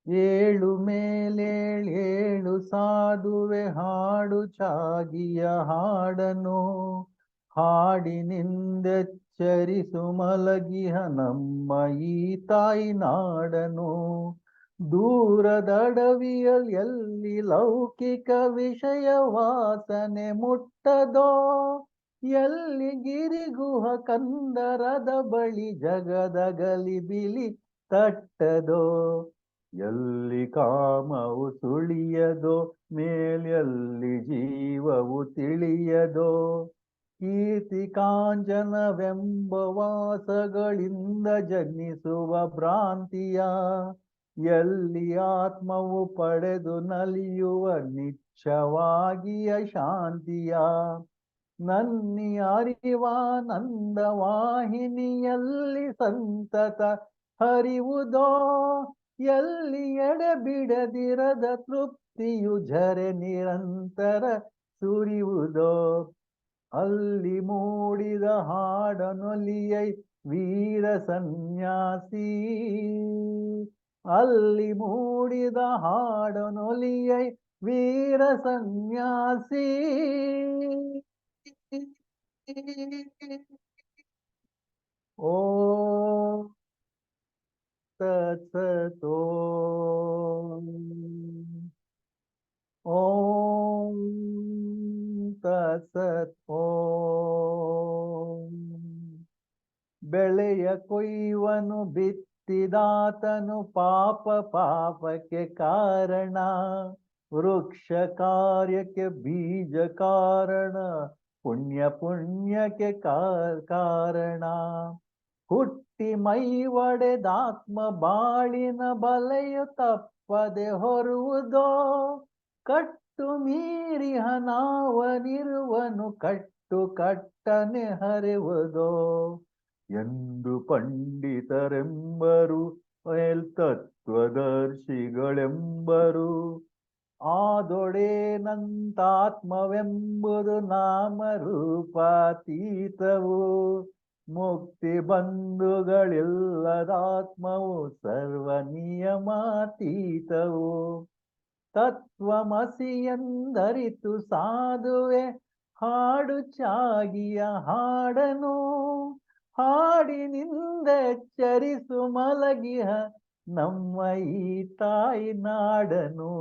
ಏಳು ಮೇಲೇಳೇಳು ಸಾಧುವೆ ಹಾಡು ಚಾಗಿಯ ಹಾಡನು ಹಾಡಿನಿಂದೆಚ್ಚರಿಸು ಮಲಗಿಹ ನಮ್ಮ ಈ ತಾಯಿ ನಾಡನು. ದೂರದಡವಿಯಲ್ಲಿ ಎಲ್ಲಿ ಲೌಕಿಕ ವಿಷಯ ವಾಸನೆ ಮುಟ್ಟದೋ, ಎಲ್ಲಿ ಗಿರಿಗುಹ ಕಂದರದ ಬಳಿ ಜಗದ ಗಲಿಬಿಲಿ ತಟ್ಟದೋ, ಎಲ್ಲಿ ಕಾಮವು ಸುಳಿಯದೋ ಮೇಲೆಲ್ಲಿ ಜೀವವು ತಿಳಿಯದೋ, ಕೀರ್ತಿ ಕಾಂಚನವೆಂಬ ವಾಸಗಳಿಂದ ಜನಿಸುವ ಭ್ರಾಂತಿಯ, ಎಲ್ಲಿ ಆತ್ಮವು ಪಡೆದು ನಲಿಯುವ ನಿಚ್ಚವಾಗಿಯ ಶಾಂತಿಯ, ನನ್ನಿ ಅರಿವಾನಂದ ವಾಹಿನಿಯಲ್ಲಿ ಸಂತತ ಹರಿವುದೋ, ಎಲ್ಲಿ ಎಡೆಬಿಡದಿರದ ತೃಪ್ತಿಯು ಝರೆ ನಿರಂತರ ಸುರಿಯುವುದೋ, ಅಲ್ಲಿ ಮೂಡಿದ ಹಾಡನೊಲಿಯೈ ವೀರ ಸನ್ಯಾಸಿ, ಅಲ್ಲಿ ಮೂಡಿದ ಹಾಡನೊಲಿಯೈ ವೀರ ಸನ್ಯಾಸಿ. ಓ ತತ್ಸತ್ ಓಂ ತತ್ಸತ್ ಓಂ. ಬೆಳೆಯ ಕೊಯ್ವನು ಬಿತ್ತಿದಾತನು ಪಾಪ ಪಾಪಕ್ಕೆ ಕಾರಣ, ವೃಕ್ಷ ಕಾರ್ಯಕ್ಕೆ ಬೀಜ ಕಾರಣ, ಪುಣ್ಯ ಪುಣ್ಯಕ್ಕೆ ಕಾರಣ. ಹುಟ್ಟಿ ಮೈ ಒಡೆದಾತ್ಮ ಬಾಳಿನ ಬಲೆಯು ತಪ್ಪದೆ ಹೊರುವುದೋ, ಕಟ್ಟು ಮೀರಿಹ ನಾವನಿರುವನು ಕಟ್ಟು ಕಟ್ಟನೆ ಹರಿವುದೋ, ಎಂದು ಪಂಡಿತರೆಂಬರು ತತ್ವದರ್ಶಿಗಳೆಂಬರು. ಆದೊಡೇನಂತಾತ್ಮವೆಂಬುದು ನಾಮರೂಪಾತೀತವು, ಮುಕ್ತಿ ಬಂಧುಗಳಿಲ್ಲದಾತ್ಮವು ಸರ್ವ ನಿಯಮಾತೀತವು. ತತ್ವಮಸಿ ಎಂದರಿತು ಸಾಧುವೆ ಹಾಡು ಚಾಗಿಯ ಹಾಡನು, ಹಾಡಿನಿಂದೆಚ್ಚರಿಸು ಮಲಗಿಹ ನಮ್ಮ ಈ ತಾಯಿ ನಾಡನು.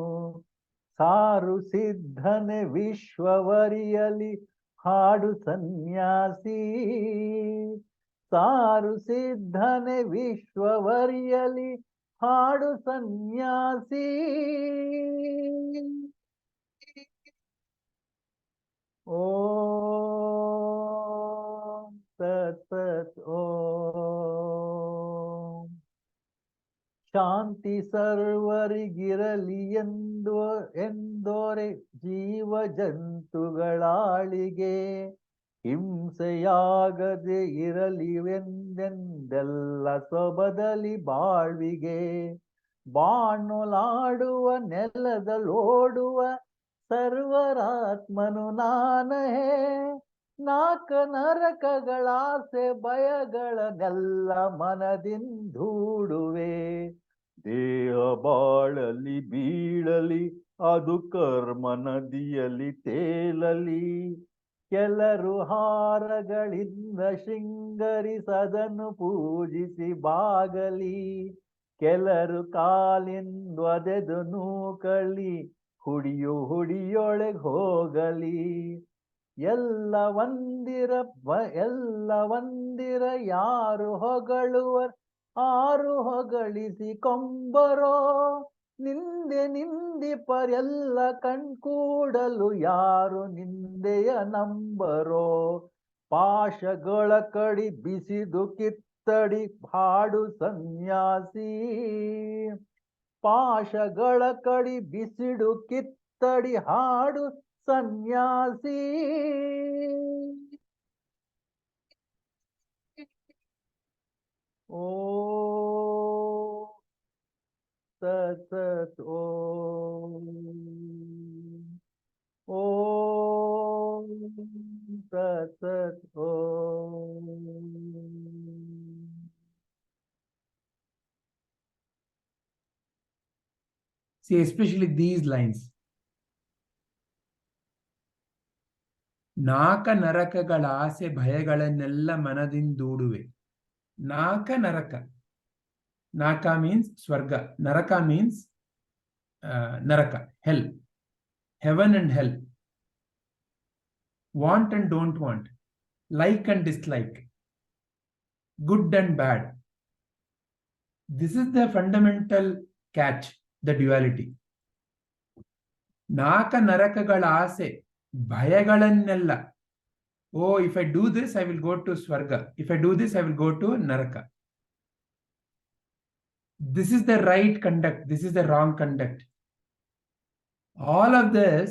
ಸಾರು ಸಿದ್ಧನೆ ವಿಶ್ವವರಿಯಲಿ ಹಾಡು ಸನ್ಯಾಸಿ, ಸಾರು ಸಿದ್ಧನೆ ವಿಶ್ವವರಿಯಲಿ ಹಾಡು ಸನ್ಯಾಸಿ. ಓಂ ತತ್ಸತ್ ಓಂ. ಶಾಂತಿ ಸರ್ವರಿಗಿರಲಿ ಎಂದೋರೆ ಜೀವ ಜಂತುಗಳಾಳಿಗೆ, ಹಿಂಸೆಯಾಗದೆ ಇರಲಿವೆಂದೆಲ್ಲ ಸೊಬದಲಿ ಬಾಳ್ವಿಗೆ. ಬಾಣುಲಾಡುವ ನೆಲದಲ್ಲೋಡುವ ಸರ್ವರಾತ್ಮನು ನಾನಹೇ, ನಾಕ ನರಕಗಳಾಸೆ ಭಯಗಳನ್ನೆಲ್ಲ ಮನದಿಂದೂಡುವೆ. ದೇಹ ಬಾಳಲಿ ಬೀಳಲಿ ಅದು ಕರ್ಮ ನದಿಯಲ್ಲಿ ತೇಲಲಿ, ಕೆಲರು ಹಾರಗಳಿಂದ ಶೃಂಗರಿಸದನು ಪೂಜಿಸಿ ಬಾಗಲಿ, ಕೆಲರು ಕಾಲಿಂದೊದೆದು ನೂಕಲಿ ಹುಡಿಯೊಳಗೆ ಹೋಗಲಿ. ಎಲ್ಲ ವಂದಿರ ಯಾರು ಹೊಗಳುವ ಆರು ಹೊಗಳಿಸಿ ಕೊಂಬರೋ, ನಿಂದಿಪರೆಲ್ಲ ಕಣ್ಕೂಡಲು ಯಾರು ನಿಂದೆಯ ನಂಬರೋ. ಪಾಶಗಳ ಕಡಿ ಬಿಸಿದು ಕಿತ್ತಡಿ ಹಾಡು ಸನ್ಯಾಸಿ, ಪಾಶಗಳ ಕಡಿ ಬಿಸಿಡು ಕಿತ್ತಡಿ ಹಾಡು ಸನ್ಯಾಸಿ. ಓ ತತ್ಸತ್ ಓಂ. ಓಂ ತತ್ಸತ್ ಓಂ. See, especially these lines. ನಾಕ ನರಕಗಳ ಆಸೆ ಭಯಗಳನ್ನೆಲ್ಲ ಮನದಿಂದೂಡುವೆ. ನಾಕ ನರಕ. ನಾಕ means Swarga. Naraka means Naraka, hell. Heaven and hell. Want and don't want. Like and dislike. Good and bad. This is the fundamental catch, the duality. ನಾಕ ನರಕಗಳ ಆಸೆ ಭಯಗಳನ್ನೆಲ್ಲ. Oh, if I do this, I will go to Swarga. If I do this, I will go to Naraka. This is the right conduct. This is the wrong conduct. All of this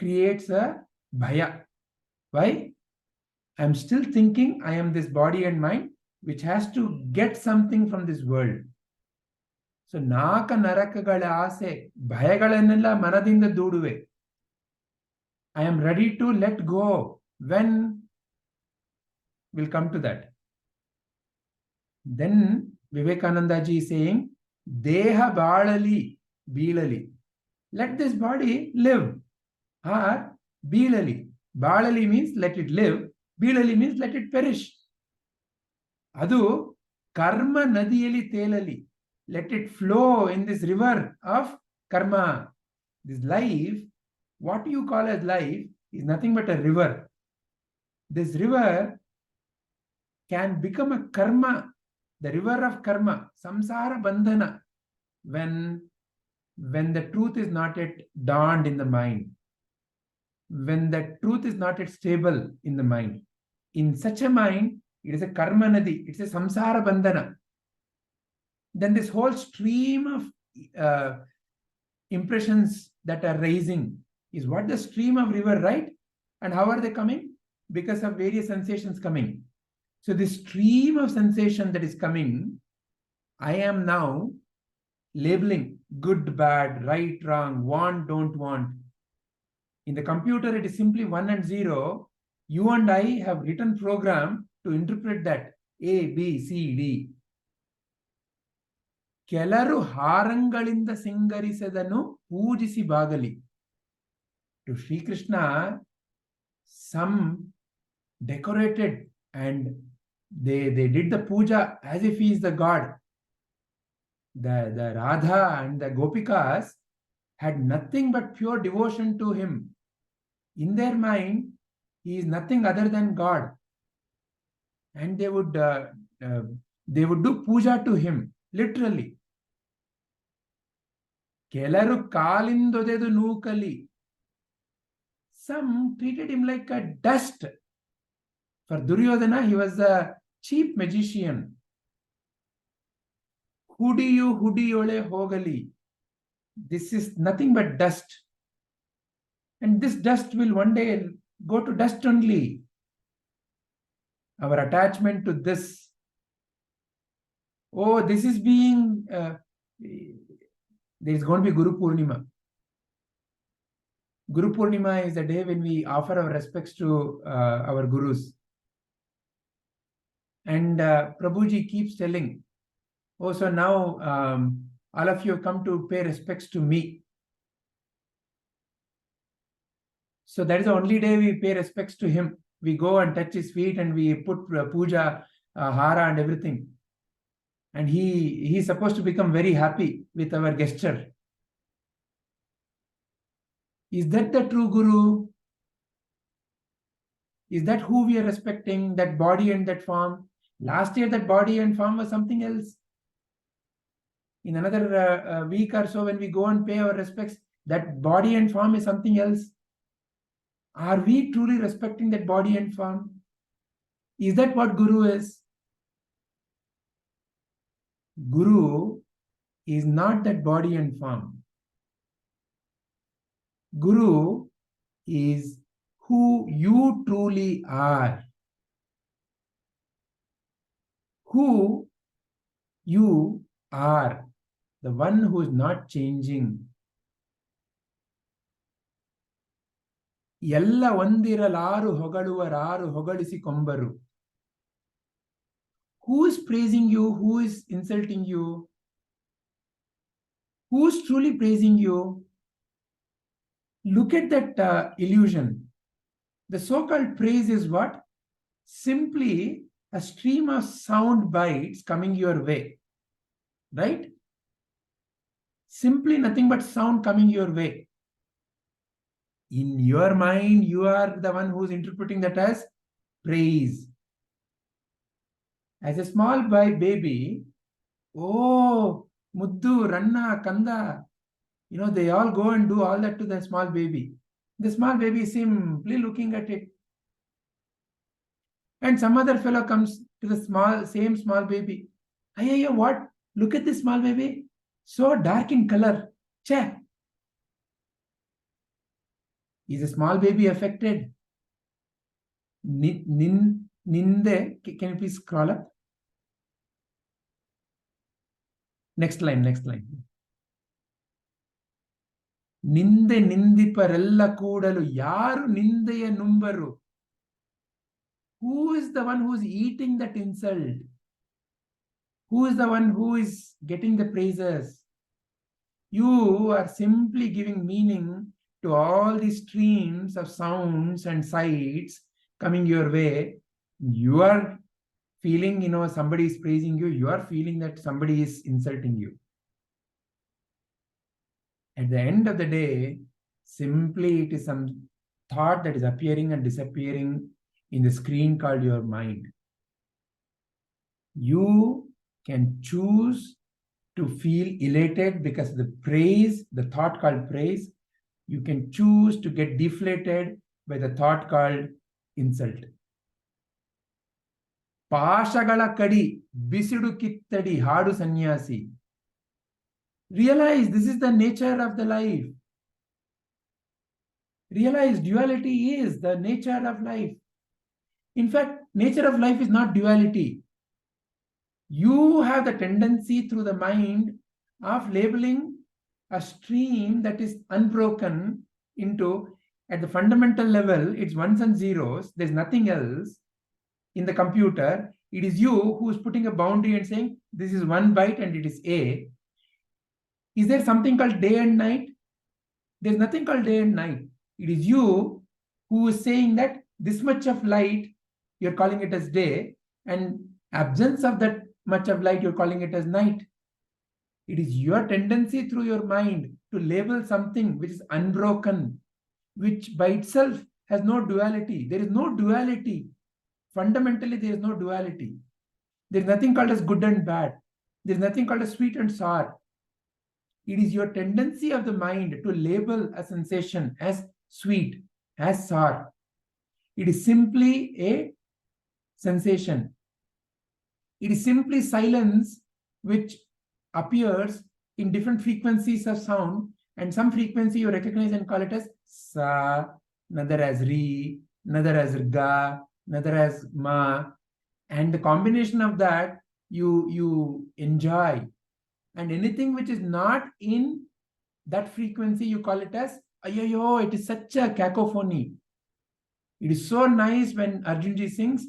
creates a bhaya. Why? I am still thinking I am this body and mind, which has to get something from this world. So, ನಾಕ ನರಕಗಳ ಆಸೆ ಭಯಗಳನ್ನೆಲ್ಲ ಮನದಿಂದ ದೂಡುವೆ. I am ready to let go. When? We'll come to that. Then Vivekananda ji is saying, Deha baalali, beelali. Let this body live. Or beelali. Baalali means let it live. Beelali means let it perish. Adu karma nadiyali telali. Let it flow in this river of karma. This life, what you call as life, is nothing but a river. This river can become a karma, the river of karma, samsara bandhana, when the truth is not yet dawned in the mind, when the truth is not yet stable in the mind. In such a mind, it is a karma nadi, it's a samsara bandhana. Then this whole stream of impressions that are rising is what the stream of river, right? And how are they coming? Because of various sensations coming. So this stream of sensation that is coming, I am now labeling good, bad, right, wrong, want, don't want. In the computer, it is simply 1 and 0. You and I have written program to interpret that A, B, C, D. ಕೆಲರು ಹಾರಂಗಳಿಂದ ಸಿಂಗರಿಸದನು ಪೂಜಿಸಿ ಬಾಗಲಿ. To Sri Krishna, some decorated and they did the puja as if he is the god. The Radha and the Gopikas had nothing but pure devotion to him. In their mind, he is nothing other than God. And they would do puja to him, literally. Kelaru kalindodadu nookali. Some treated him like a dust. For Duryodhana, he was a cheap magician. Hudiyu hudiyole hogali. This is nothing but dust. And this dust will one day go to dust only. Our attachment to this. Oh, this is being... there is going to be Guru Purnima. Guru Purnima is the day when we offer our respects to our gurus. And Prabhuji keeps telling, oh, so now all of you come to pay respects to me. So that is the only day we pay respects to him. We go and touch his feet and we put puja, hara and everything. And he is supposed to become very happy with our gesture. Is that the true Guru? Is that who we are respecting, that body and that form? Last year, that body and form was something else. In another week or so, when we go and pay our respects, that body and form is something else. Are we truly respecting that body and form? Is that what Guru is? Guru is not that body and form. Guru is who you truly are. Who you are. The one who is not changing. ಎಲ್ಲ ಒಂದಿರಲಾರು ಹೊಗಳುವರಾರು ಹೊಗಳಿಸಿಕೊಂಬರು. Who is praising you? Who is insulting you? Who's truly praising you? Look at that illusion. The so-called praise is what? Simply a stream of sound bites coming your way, right? Simply nothing but sound coming your way. In your mind, you are the one who's interpreting that as praise. As a small baby, oh, Muddu, Ranna, Kanda, they all go and do all that to the small baby. The small baby is simply looking at it. And some other fellow comes to the same small baby. Ayya, what? Look at this small baby. So dark in color. Che. Is a small baby affected? Ninde. Can you please scroll up? Next line. ನಿಂದೆ ನಿಂದಿಪರೆಲ್ಲ ಕೂಡಲು ಯಾರು ನಿಂದೆಯ ನುಂಬರು? Who is the one who is eating that insult? Who is the one who is getting the praises? You are simply giving meaning to all these streams of sounds and sights coming your way. You are feeling, somebody is praising you. You are feeling that somebody is insulting you. At the end of the day, simply it is some thought that is appearing and disappearing in the screen called your mind. You can choose to feel elated because of the praise, the thought called praise. You can choose to get deflated by the thought called insult. Pashagala kadi, bisidu kittadi, hadu sannyasi. Realize this is the nature of the life. Realize duality is the nature of life. In fact, nature of life is not duality. You have the tendency through the mind of labeling a stream that is unbroken into, at the fundamental level, it's ones and zeros. There's nothing else. In the computer, it is you who is putting a boundary and saying, this is one byte and it is A. Is there something called day and night? There's nothing called day and night. It is you who is saying that this much of light, you're calling it as day, and absence of that much of light, you're calling it as night. It is your tendency through your mind to label something which is unbroken, which by itself has no duality. There is no duality. Fundamentally, there is no duality. There is nothing called as good and bad. There is nothing called as sweet and sour. It is your tendency of the mind to label a sensation as sweet, as sour. It is simply a sensation. It is simply silence which appears in different frequencies of sound, and some frequency you recognize and call it as sa, another as re, another as ga, another as ma, and the combination of that you enjoy. And anything which is not in that frequency, you call it as ayyo, it is such a cacophony. It is so nice when Arjunji sings,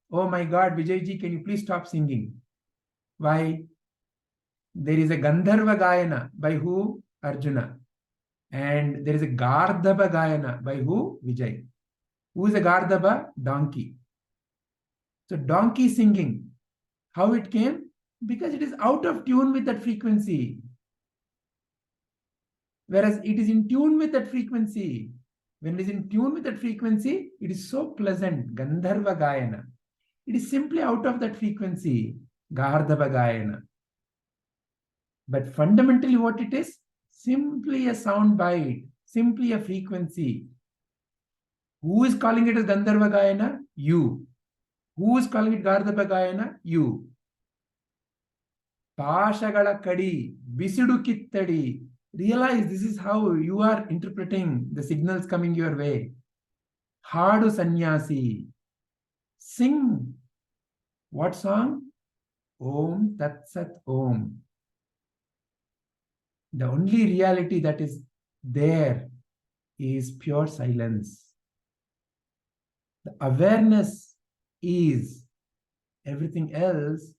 oh my God, Vijayji, can you please stop singing? Why? There is a Gandharva Gayana by who? Arjuna. And there is a Gardhaba Gayana by who? Vijay. Who is a Gardhaba? Donkey. So donkey singing. How it came? Because it is out of tune with that frequency. Whereas it is in tune with that frequency. When it is in tune with that frequency, it is so pleasant. Gandharva Gayana. It is simply out of that frequency. Gardhava Gayana. But fundamentally what it is? Simply a sound bite. Simply a frequency. Who is calling it as Gandharva Gayana? You. Who is calling it Gardhava Gayana? You. Pashagala kadi, bisidu kittadi. Realize this is how you are interpreting the signals coming your way. Hadu sannyasi. Sing. What song? Om Tat Sat Om. The only reality that is there is pure silence. The awareness is. Everything else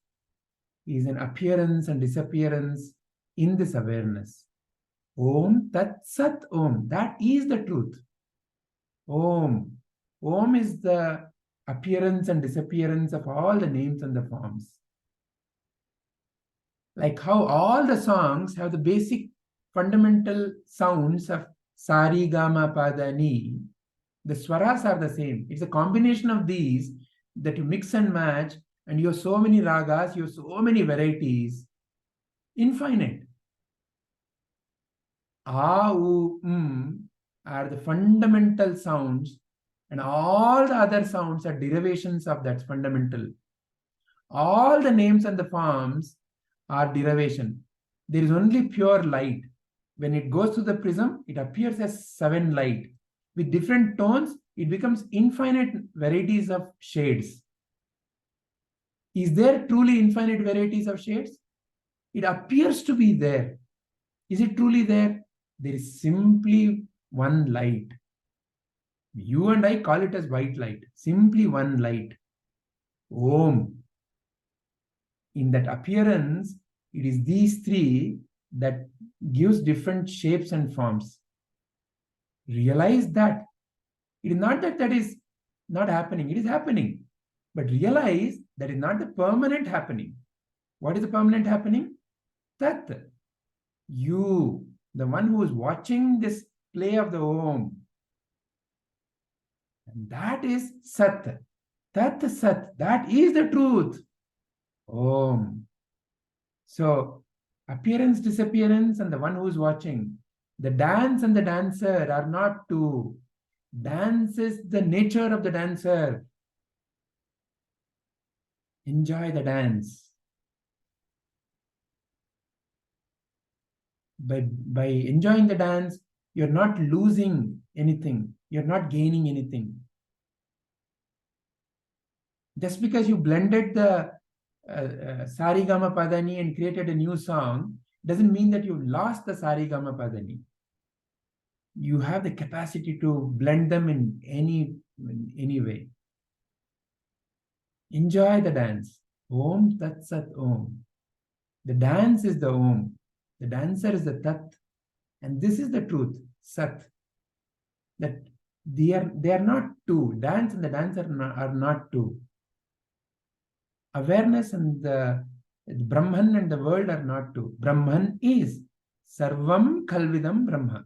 is an appearance and disappearance in this awareness. Om Tat Sat Om. That is the truth. Om. Om is the appearance and disappearance of all the names and the forms. Like how all the songs have the basic fundamental sounds of Sari, Gama, Pada, Ni. The swaras are the same. It's a combination of these that you mix and match, and you have so many ragas, you have so many varieties. Infinite. A, U, are the fundamental sounds, and all the other sounds are derivations of that fundamental. All the names and the forms are derivation. There is only pure light. When it goes to the prism, it appears as 7 light. With different tones, it becomes infinite varieties of shades. Is there truly infinite varieties of shades? It appears to be there. Is it truly there? There is simply one light. You and I call it as white light. Simply one light. Om. In that appearance, it is these three that gives different shapes and forms. Realize that. It is not that that is not happening. It is happening. But realize that is not the permanent happening. What is the permanent happening? Tat. You, the one who is watching this play of the Om. And that is Sat. Tat Sat. That is the truth. Om. So, appearance, disappearance, and the one who is watching. The dance and the dancer are not two. Dance is the nature of the dancer. Enjoy the dance. By enjoying the dance, you're not losing anything. You're not gaining anything. Just because you blended the Sari Gama Padani and created a new song doesn't mean that you lost the Sari Gama Padani. You have the capacity to blend them in any way. Enjoy the dance. Om Tat Sat Om. The dance is the Om. The dancer is the Tat. And this is the truth, Sat. That they are not two. Dance and the dancer are not two. Awareness and the Brahman and the world are not two. Brahman is Sarvam Khalvidam Brahma.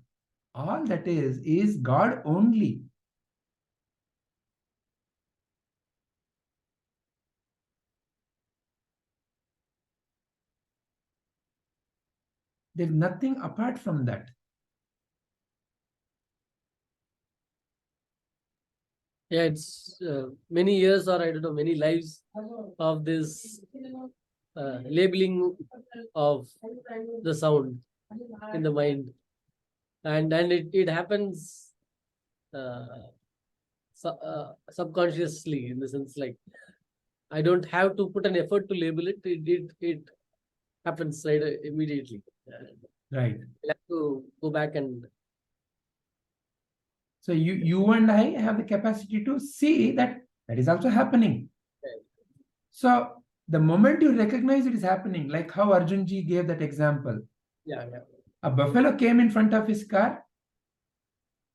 All that is God only. There's nothing apart from that. Yeah, it's many years, or I don't know, many lives of this labeling of the sound in the mind, and it happens subconsciously, in the sense like I don't have to put an effort to label it. It happens right immediately. Right. I have to go back and. So you and I have the capacity to see that is also happening. So the moment you recognize it is happening, like how Arjunji gave that example. Yeah. A buffalo came in front of his car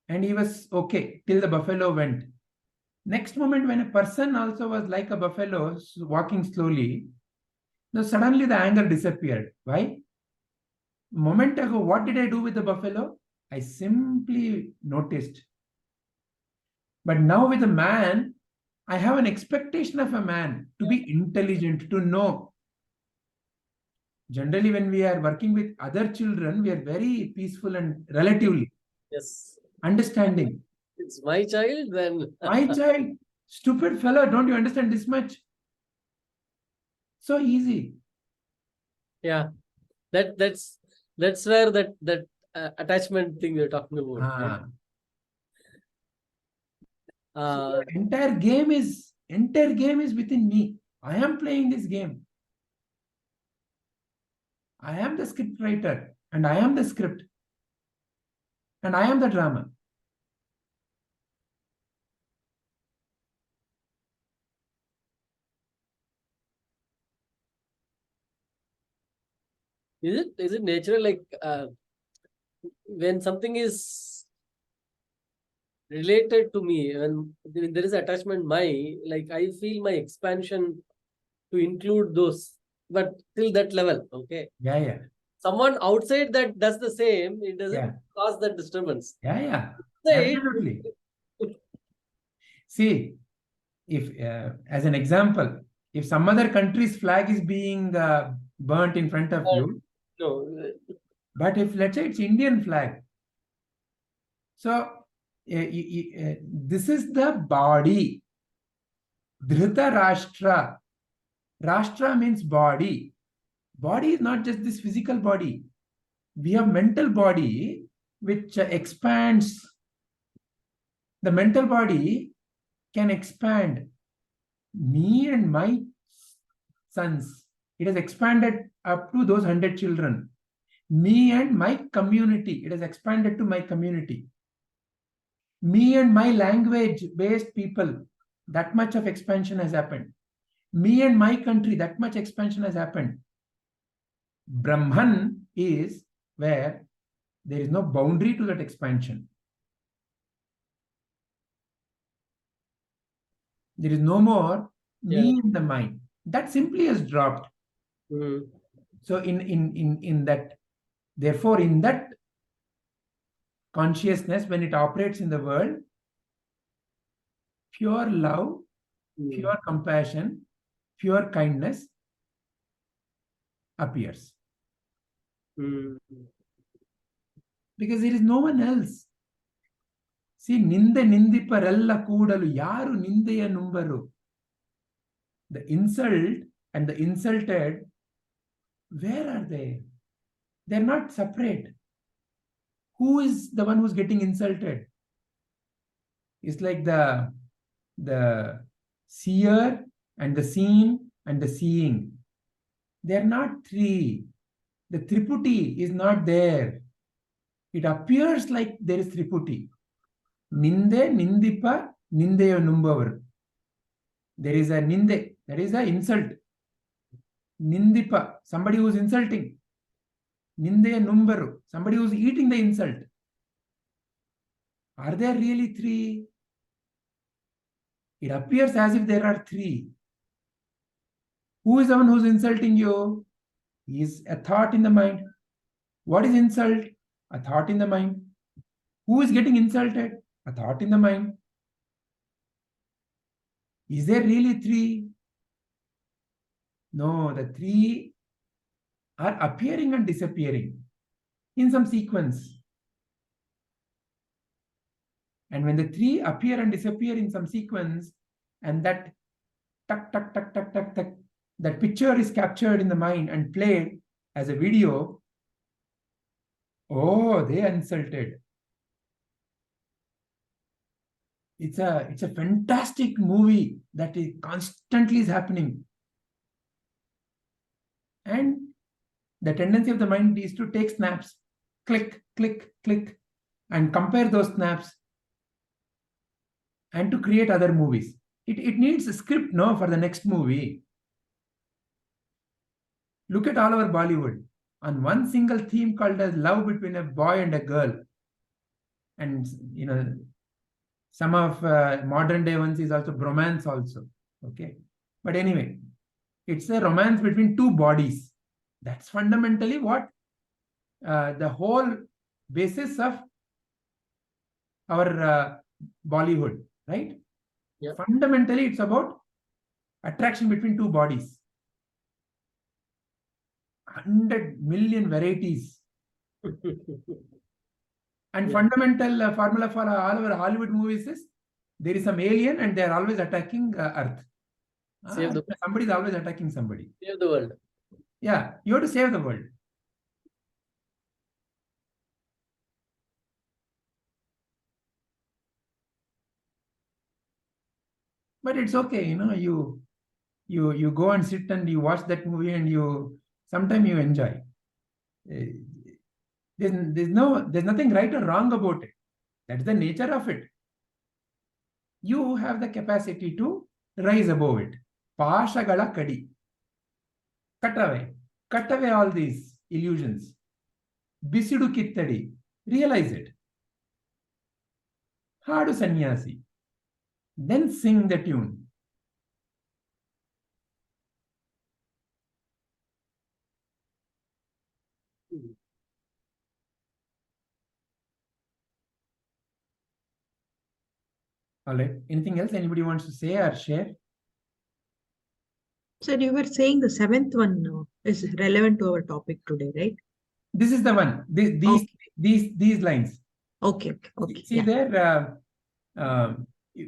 and he was okay till the buffalo went. Next moment, when a person also was like a buffalo walking slowly, now suddenly the anger disappeared. Why? A moment ago, what did I do with the buffalo? I simply noticed. But now with a man, I have an expectation of a man to be intelligent, to know. Generally, when we are working with other children, we are very peaceful and relatively understanding. It's my child, then. My child, stupid fellow, don't you understand this much? So easy. Yeah, that's where that attachment thing you're talking about. So entire game is within me. I am playing this game. I am the script writer, and I am the script, and I am the drama. Is it natural? Like when something is related to me, when there is attachment, I feel my expansion to include those, but till that level, okay. Yeah, yeah, Someone outside that does the same, it doesn't yeah, cause that disturbance. yeah, yeah. Inside, Absolutely. See, if as an example, if some other country's flag is being burnt in front of you, no, but if let's say it's Indian flag, so this is the body. Dhrita Rashtra. Rashtra means body. Body is not just this physical body. We have mental body which expands. The mental body can expand. Me and my sons, it has expanded up to those 100 children. Me and my community, it has expanded to my community. Me and my language-based people, that much of expansion has happened. Me and my country, that much expansion has happened. Brahman is where there is no boundary to that expansion. There is no more me in the mind. That simply has dropped. So in that, therefore, in that consciousness, when it operates in the world, pure love, pure compassion, pure kindness appears. Because there is no one else. See, ninde nindiparella koodalu yaru nindeya numbaru. The insult and the insulted, where are they? They're not separate. Who is the one who's getting insulted? It's like the seer and the seen and the seeing. They're not three. The Triputi is not there. It appears like there is Triputi. Ninde, nindipa, nindeya numbavar. There is a ninde, that is an insult. Nindipa, somebody who is insulting. Nindeya numbaru, somebody who is eating the insult. Are there really three? It appears as if there are three. Who is the one who is insulting you? Is a thought in the mind. What is insult? A thought in the mind. Who is getting insulted? A thought in the mind. Is there really three? No, the three are appearing and disappearing in some sequence. And when the three appear and disappear in some sequence, and that tuck, tuck, tuck, tuck, tuck, tuck, that picture is captured in the mind and played as a video, oh, they are insulted. It's a fantastic movie that is constantly is happening. And the tendency of the mind is to take snaps, click, click, click, and compare those snaps and to create other movies. It needs a script, no, for the next movie. Look at all over Bollywood. On one single theme called as love between a boy and a girl. And, you know, some of modern day ones is also bromance also. Okay. But anyway, it's a romance between two bodies. That's fundamentally what the whole basis of our Bollywood, right? Yeah. Fundamentally, it's about attraction between two bodies. 100 million varieties. And fundamental formula for all our Hollywood movies is there is some alien and they are always attacking Earth. Somebody is always attacking somebody. Save the world. Yeah, you have to save the world. But it's okay, you know, you go and sit and you watch that movie and sometimes you enjoy. There's nothing right or wrong about it. That's the nature of it. You have the capacity to rise above it. Pashagala kadi. Cut away all these illusions. Bisidu kittadi, realize it. Hadu sannyasi. Then sing the tune. All right. Anything else anybody wants to say or share? Sir, you were saying the seventh one is relevant to our topic today, right? This is the one. These lines. Okay. See Yeah. there,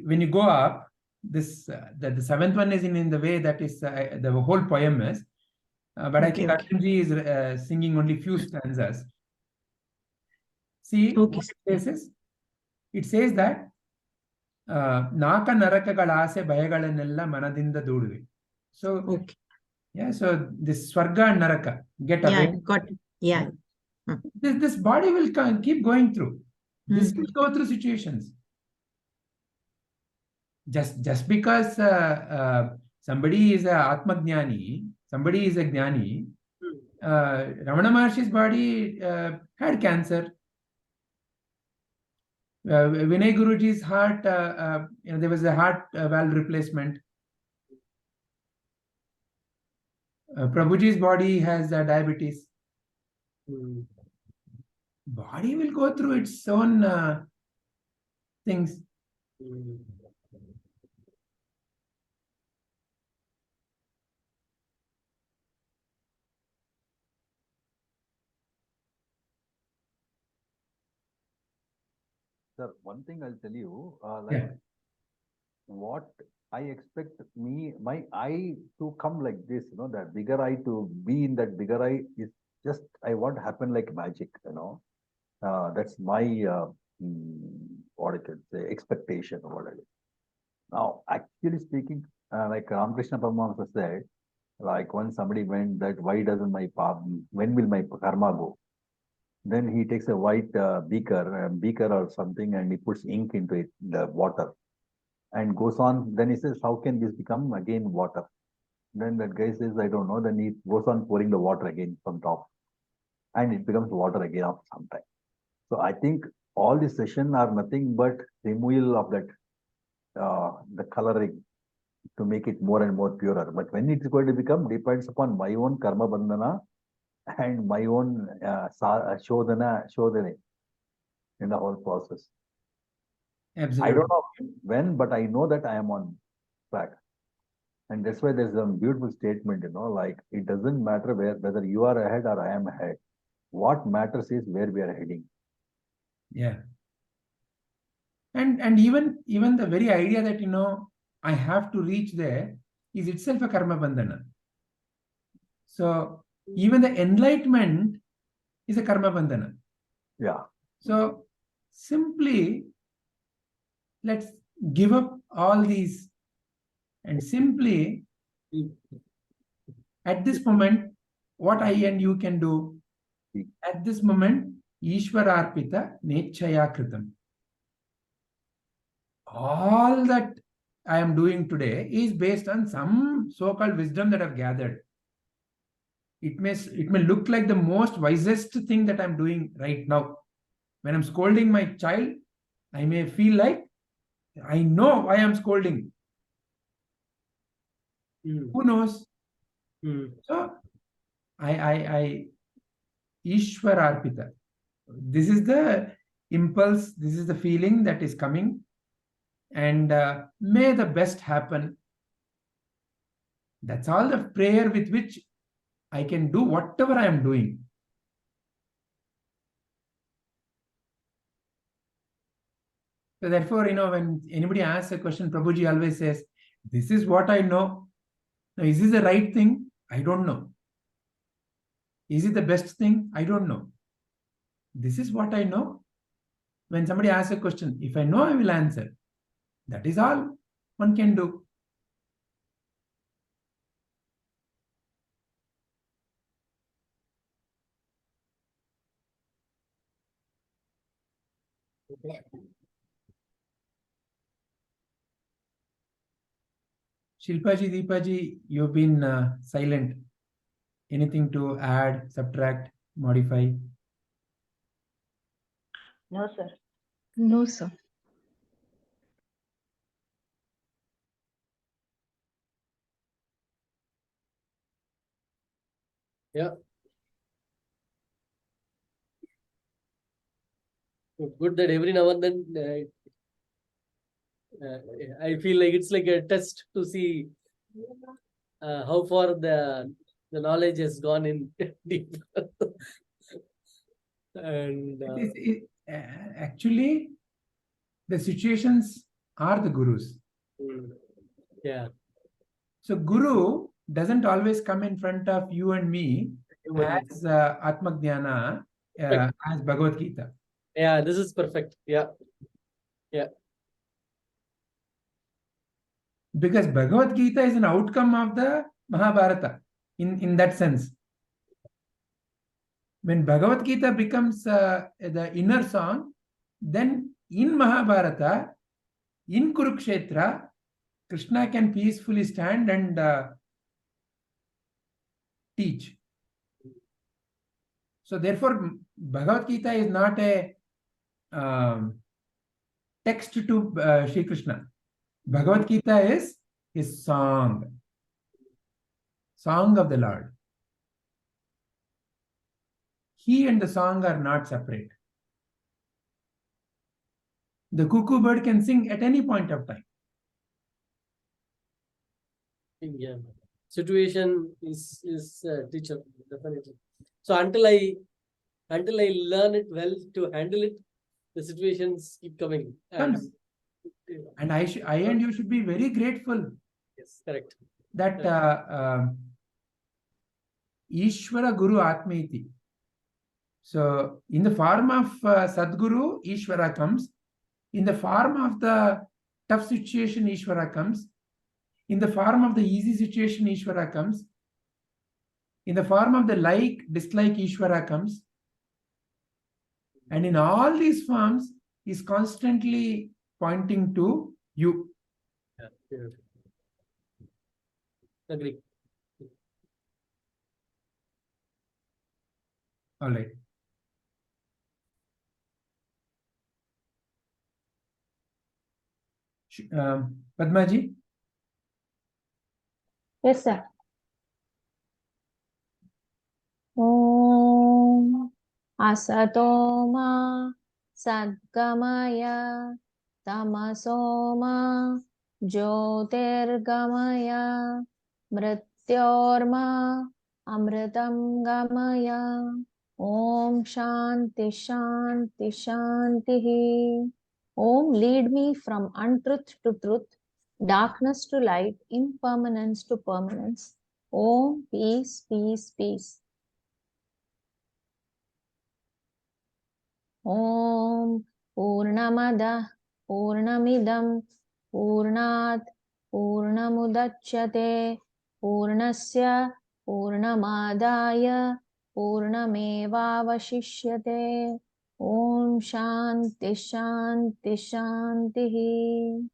when you go up, this the seventh one is in the way that is the whole poem is. But I think Arjunji is singing only few stanzas. See, what it says that ನಾಕ ನರಕಗಳ ಆಸೆ ಭಯಗಳನ್ನೆಲ್ಲ ಮನದಿಂದ ದೂಡುವೆ. So yeah, so this Swarga and Naraka get away. Yeah, got it. Yeah. This body will keep going through. This will go through situations. Just because somebody is a Atma Jnani, somebody is a Jnani, Ramana Maharshi's body had cancer. Vinay Guruji's heart, there was a heart valve replacement. Prabhuji's body has diabetes. Body will go through its own things. Sir, one thing I'll tell you, like what I expect my eye to come like this, that bigger eye to be in that bigger eye is just, I want to happen like magic, that's my, what I can say, expectation or whatever. Now, actually speaking, like Ramakrishna Paramahamsa said, like when somebody went that, why doesn't my when will my karma go? Then he takes a white beaker or something, and he puts ink into it, the water, and goes on. Then he says, how can this become again water? Then that guy says, I don't know. Then he goes on pouring the water again from top, and it becomes water again after some time. So I think all these sessions are nothing but removal of that, the coloring, to make it more and more purer. But when it is going to become, depends upon my own karma bandhana and my own shodhana in the whole process. Absolutely. I don't know when, but I know that I am on track. And that's why there's a beautiful statement, like it doesn't matter whether you are ahead or I am ahead. What matters is where we are heading. Yeah. And even the very idea that, I have to reach there is itself a karma bandhana. So even the enlightenment is a karma bandhana. Yeah. So simply let's give up all these and simply at this moment, what I and you can do at this moment, Ishwararpita Nechaya Kritam. All that I am doing today is based on some so-called wisdom that I've gathered. It may look like the most wisest thing that I'm doing right now. When I'm scolding my child, I may feel like I know why I'm scolding. Who knows? So I Ishwararpita. This is the impulse, this is the feeling that is coming, and may the best happen. That's all the prayer with which I can do whatever I am doing. So therefore, when anybody asks a question, Prabhuji always says, this is what I know. Now, is this the right thing? I don't know. Is it the best thing? I don't know. This is what I know. When somebody asks a question, if I know, I will answer. That is all one can do. Shilpaji, Deepaji, you've been silent. Anything to add, subtract? modify? No, sir. No, sir. Yeah. Good that every now and then I feel like it's like a test to see how far the knowledge has gone in deep. And Actually, the situations are the gurus. yeah, So Guru doesn't always come in front of you and me as Atma Jnana, as Bhagavad Gita. yeah, this is perfect. Yeah, yeah. Because Bhagavad Gita is an outcome of the Mahabharata in that sense. When Bhagavad Gita becomes the inner song, then in Mahabharata, in Kurukshetra, Krishna can peacefully stand and teach. So therefore, Bhagavad Gita is not a text to Sri Krishna. Bhagavad Gita is his song of the Lord. He and the song are not separate. The cuckoo bird can sing at any point of time. Yeah, situation is teacher, definitely. So until I learn it well to handle it, the situations keep coming. Comes. And I and you should be very grateful. Yes, correct. That Ishvara Guru Atmaiti. So in the form of Sadguru, Ishvara comes. In the form of the tough situation, Ishvara comes. In the form of the easy situation, Ishvara comes. In the form of the like, dislike, Ishvara comes. And in all these forms, is constantly pointing to you. Yeah. Agree. All right. Padmaji? Yes, sir. Om Asatoma Sadgamaya Tamasoma Jyotirgamaya Mrityorma Amritam Gamaya. Om Shanti Shanti Shanti. Om, lead me from untruth to truth, darkness to light, impermanence to permanence. Om, peace, peace, peace. Om Purnamada Purnamidam Purnat Purnamudachyate Purnasya Purnamadaya Purnamevavashishyate. Om Shanti Shanti Shanti.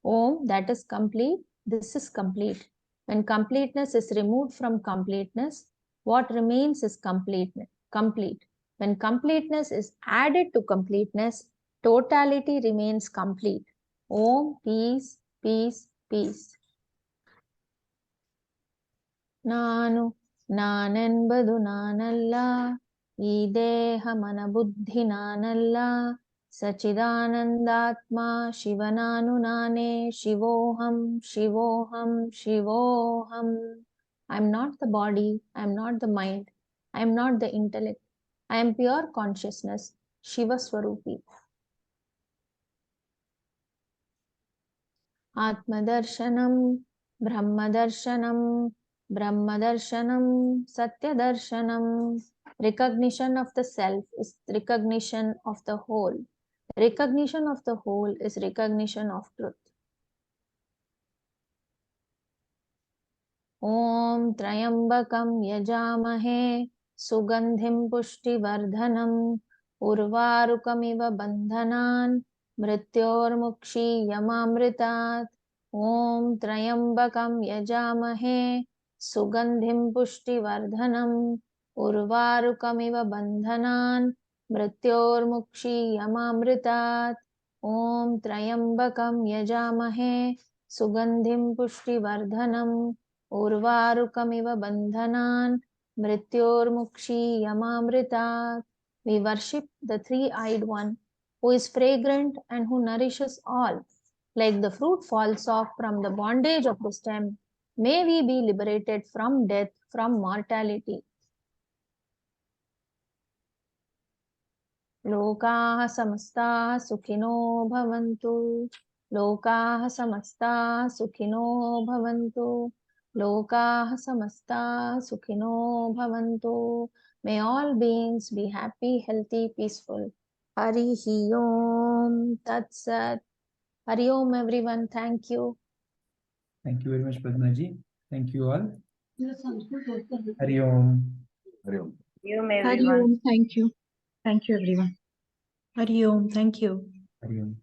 Om, that is complete. This is complete. When completeness is removed from completeness, what remains is complete. When completeness is added to completeness, totality remains complete. Om, peace, peace, peace. Nanu, nanenbadu nanalla, ideha manabuddhi nanalla, Sachidanandatma Shivananu Nane Shivoham Shivoham Shivoham. I am not the body, I am not the mind, I am not the intellect, I am pure consciousness, Shiva Swarupi. Atmadarshanam, Brahmadarshanam, Brahmadarshanam, Satyadarshanam. Recognition of the self is recognition of the whole. Recognition of the whole is recognition of truth. Om Trayambakam Yajamahe Sugandhim Pushtivardhanam Urvarukamiva Bandhanan Mrityormukshi Yamamritat. Om Trayambakam Yajamahe Sugandhim pushtivardhanam urvarukamiva bandhanan mrityormukshiyamamritat. Om Trayambakam Yajamahe Sugandhim pushtivardhanam urvarukamiva bandhanan mrityormukshiyamamritat. We worship the three-eyed one who is fragrant and who nourishes all. Like the fruit falls off from the bondage of the stem, may we be liberated from death, from mortality. Lokaha samasta sukhino bhavantu. Lokaha samasta sukhino bhavantu. Lokaha samasta sukhino bhavantu. May all beings be happy, healthy, peaceful. Harihi Om Tat Sat. Hari Om everyone. Thank you. Thank you very much, Padmaji. Thank you all. Hari Om. Hari Om. Hari Om. Thank you. Thank you, everyone. Hari Om. Thank you. Hari Om.